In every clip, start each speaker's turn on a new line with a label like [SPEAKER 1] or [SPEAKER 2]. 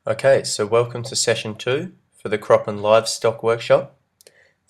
[SPEAKER 1] Okay, so welcome to session 2 for the Crop and Livestock Workshop.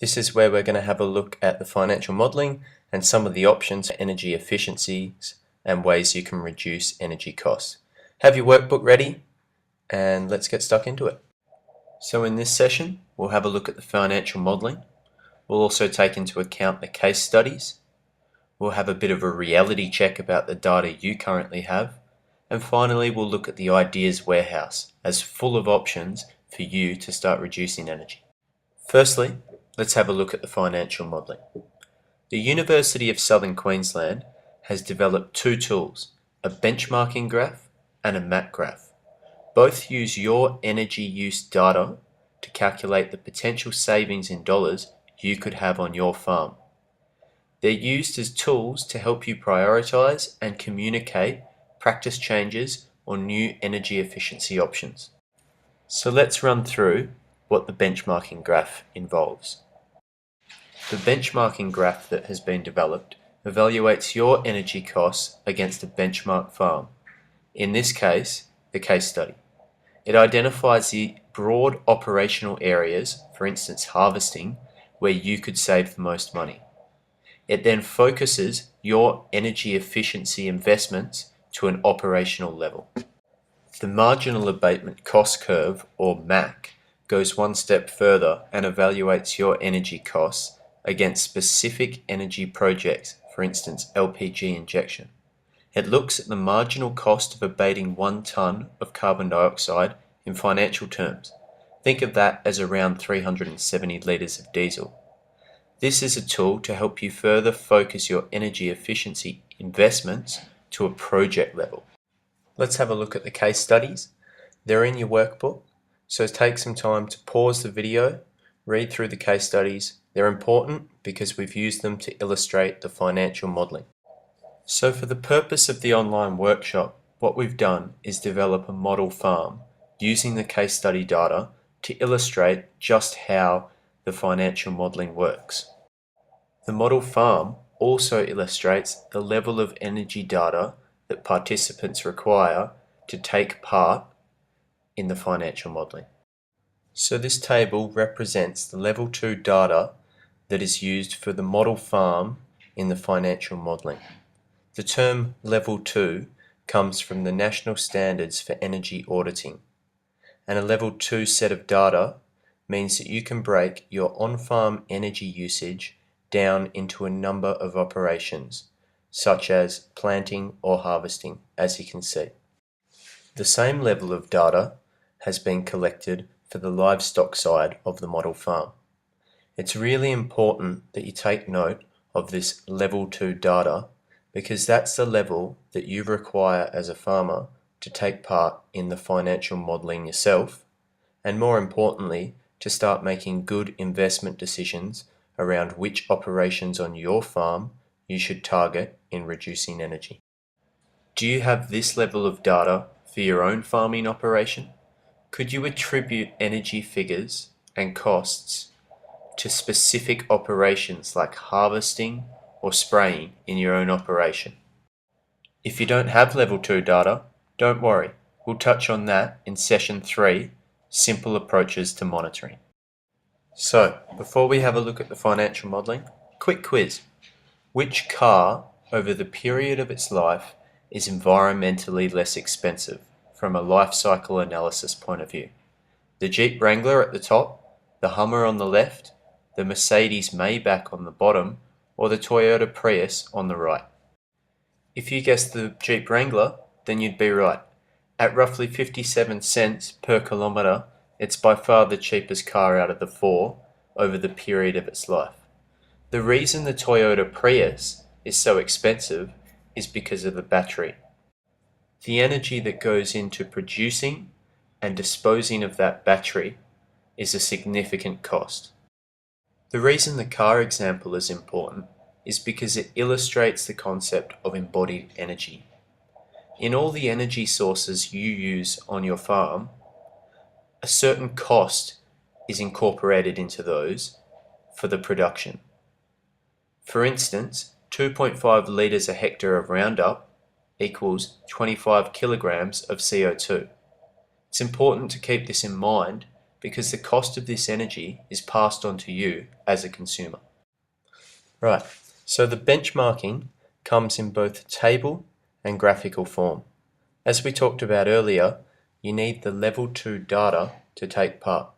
[SPEAKER 1] This is where we're going to have a look at the financial modelling and some of the options for energy efficiencies and ways you can reduce energy costs. Have your workbook ready and let's get stuck into it. So in this session, we'll have a look at the financial modelling. We'll also take into account the case studies. We'll have a bit of a reality check about the data you currently have. And finally, we'll look at the ideas warehouse as full of options for you to start reducing energy. Firstly, let's have a look at the financial modelling. The University of Southern Queensland has developed two tools, a benchmarking graph and a MAC graph. Both use your energy use data to calculate the potential savings in dollars you could have on your farm. They're used as tools to help you prioritise and communicate practice changes or new energy efficiency options. So let's run through what the benchmarking graph involves. The benchmarking graph that has been developed evaluates your energy costs against a benchmark farm, in this case, the case study. It identifies the broad operational areas, for instance harvesting, where you could save the most money. It then focuses your energy efficiency investments to an operational level. The marginal abatement cost curve, or MAC, goes one step further and evaluates your energy costs against specific energy projects, for instance LPG injection. It looks at the marginal cost of abating 1 tonne of carbon dioxide in financial terms. Think of that as around 370 litres of diesel. This is a tool to help you further focus your energy efficiency investments to a project level. Let's have a look at the case studies. They're in your workbook, so take some time to pause the video, read through the case studies. They're important because we've used them to illustrate the financial modelling. So for the purpose of the online workshop, what we've done is develop a model farm using the case study data to illustrate just how the financial modelling works. The model farm also illustrates the level of energy data that participants require to take part in the financial modelling. So this table represents the level 2 data that is used for the model farm in the financial modelling. The term level 2 comes from the National Standards for Energy Auditing, and a level 2 set of data means that you can break your on-farm energy usage down into a number of operations, such as planting or harvesting, as you can see. The same level of data has been collected for the livestock side of the model farm. It's really important that you take note of this level 2 data because that's the level that you require as a farmer to take part in the financial modelling yourself, and more importantly, to start making good investment decisions around which operations on your farm you should target in reducing energy. Do you have this level of data for your own farming operation? Could you attribute energy figures and costs to specific operations like harvesting or spraying in your own operation? If you don't have level 2 data, don't worry, we'll touch on that in session 3, simple approaches to monitoring. So, before we have a look at the financial modelling, quick quiz. Which car over the period of its life is environmentally less expensive from a life cycle analysis point of view? The Jeep Wrangler at the top, the Hummer on the left, the Mercedes Maybach on the bottom, or the Toyota Prius on the right? If you guessed the Jeep Wrangler, then you'd be right. At roughly 57 cents per kilometre, it's by far the cheapest car out of the 4 over the period of its life. The reason the Toyota Prius is so expensive is because of the battery. The energy that goes into producing and disposing of that battery is a significant cost. The reason the car example is important is because it illustrates the concept of embodied energy. In all the energy sources you use on your farm, a certain cost is incorporated into those for the production. For instance, 2.5 litres a hectare of Roundup equals 25 kilograms of CO2. It's important to keep this in mind because the cost of this energy is passed on to you as a consumer. Right, so the benchmarking comes in both table and graphical form. As we talked about earlier, you need the level 2 data to take part.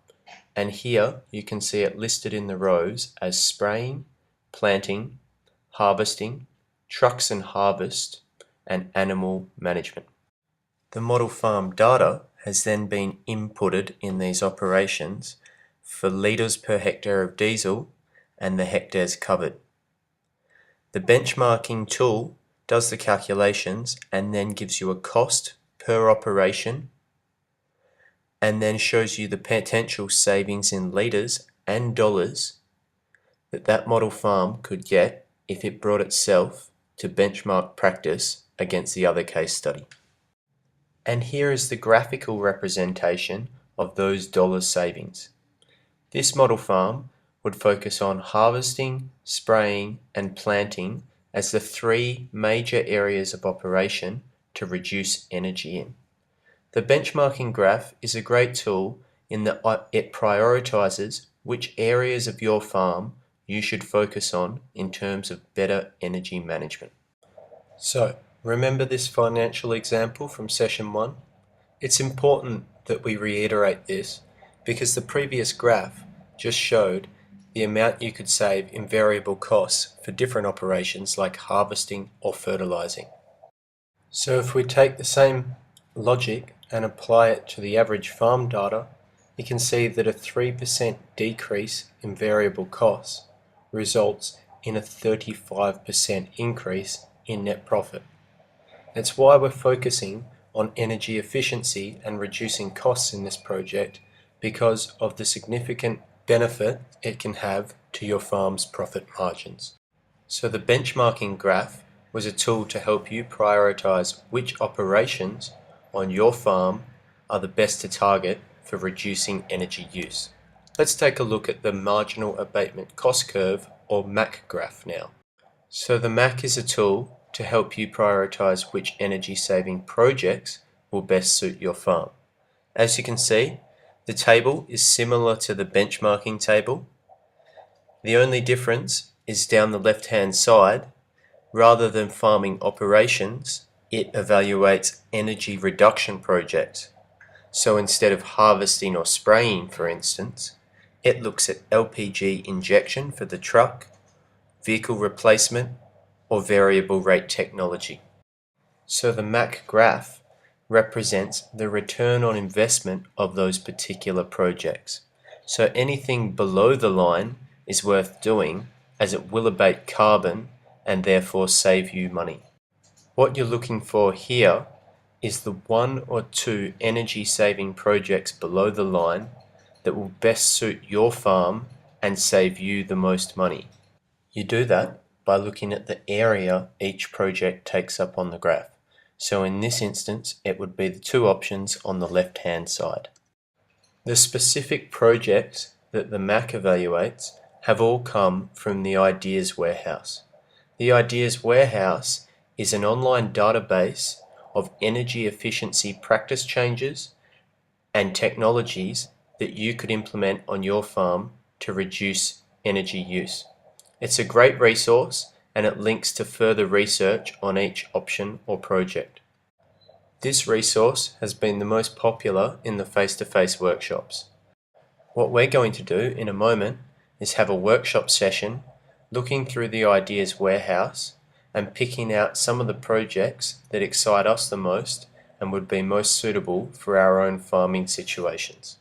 [SPEAKER 1] And here you can see it listed in the rows as spraying, planting, harvesting, trucks and harvest, and animal management. The model farm data has then been inputted in these operations for litres per hectare of diesel and the hectares covered. The benchmarking tool does the calculations and then gives you a cost per operation and then shows you the potential savings in litres and dollars that model farm could get if it brought itself to benchmark practice against the other case study. And here is the graphical representation of those dollar savings. This model farm would focus on harvesting, spraying, and planting as the 3 major areas of operation to reduce energy in. The benchmarking graph is a great tool in that it prioritizes which areas of your farm you should focus on in terms of better energy management. So, remember this financial example from session 1? It's important that we reiterate this because the previous graph just showed the amount you could save in variable costs for different operations like harvesting or fertilizing. So if we take the same logic and apply it to the average farm data, you can see that a 3% decrease in variable costs results in a 35% increase in net profit. That's why we're focusing on energy efficiency and reducing costs in this project, because of the significant benefit it can have to your farm's profit margins. So the benchmarking graph was a tool to help you prioritize which operations on your farm are the best to target for reducing energy use. Let's take a look at the marginal abatement cost curve, or MAC graph now. So the MAC is a tool to help you prioritize which energy saving projects will best suit your farm. As you can see, the table is similar to the benchmarking table. The only difference is down the left hand side, rather than farming operations, it evaluates energy reduction projects. So instead of harvesting or spraying, for instance, it looks at LPG injection for the truck, vehicle replacement, or variable rate technology. So the MAC graph represents the return on investment of those particular projects. So anything below the line is worth doing, as it will abate carbon and therefore save you money. What you're looking for here is the 1 or 2 energy saving projects below the line that will best suit your farm and save you the most money. You do that by looking at the area each project takes up on the graph. So in this instance, it would be the 2 options on the left hand side. The specific projects that the MAC evaluates have all come from the Ideas Warehouse. The Ideas Warehouse is an online database of energy efficiency practice changes and technologies that you could implement on your farm to reduce energy use. It's a great resource and it links to further research on each option or project. This resource has been the most popular in the face-to-face workshops. What we're going to do in a moment is have a workshop session looking through the Ideas Warehouse and picking out some of the projects that excite us the most and would be most suitable for our own farming situations.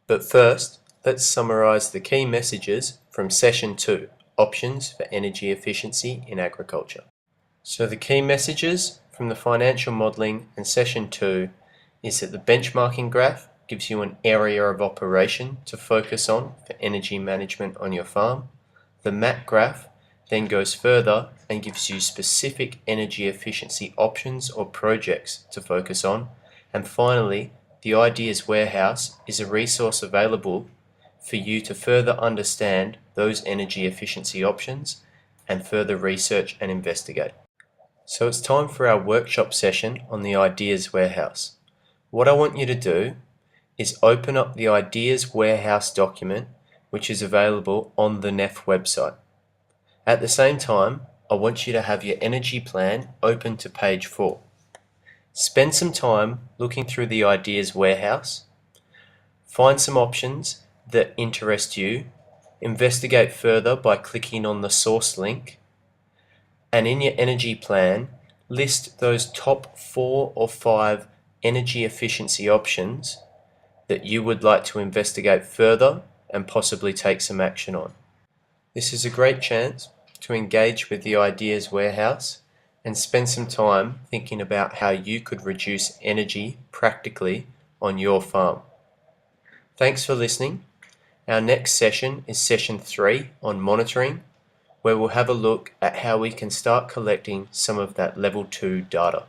[SPEAKER 1] But first, let's summarize the key messages from Session 2, Options for Energy Efficiency in Agriculture. So the key messages from the financial modelling and Session 2 is that the benchmarking graph gives you an area of operation to focus on for energy management on your farm. The MAC graph then goes further and gives you specific energy efficiency options or projects to focus on. And finally, the Ideas Warehouse is a resource available for you to further understand those energy efficiency options and further research and investigate. So it's time for our workshop session on the Ideas Warehouse. What I want you to do is open up the Ideas Warehouse document, which is available on the NEF website. At the same time, I want you to have your energy plan open to page 4. Spend some time looking through the Ideas Warehouse, find some options that interest you, investigate further by clicking on the source link, and in your energy plan, list those top 4 or 5 energy efficiency options that you would like to investigate further and possibly take some action on. This is a great chance to engage with the Ideas Warehouse and spend some time thinking about how you could reduce energy practically on your farm. Thanks for listening. Our next session is session 3 on monitoring, where we'll have a look at how we can start collecting some of that level 2 data.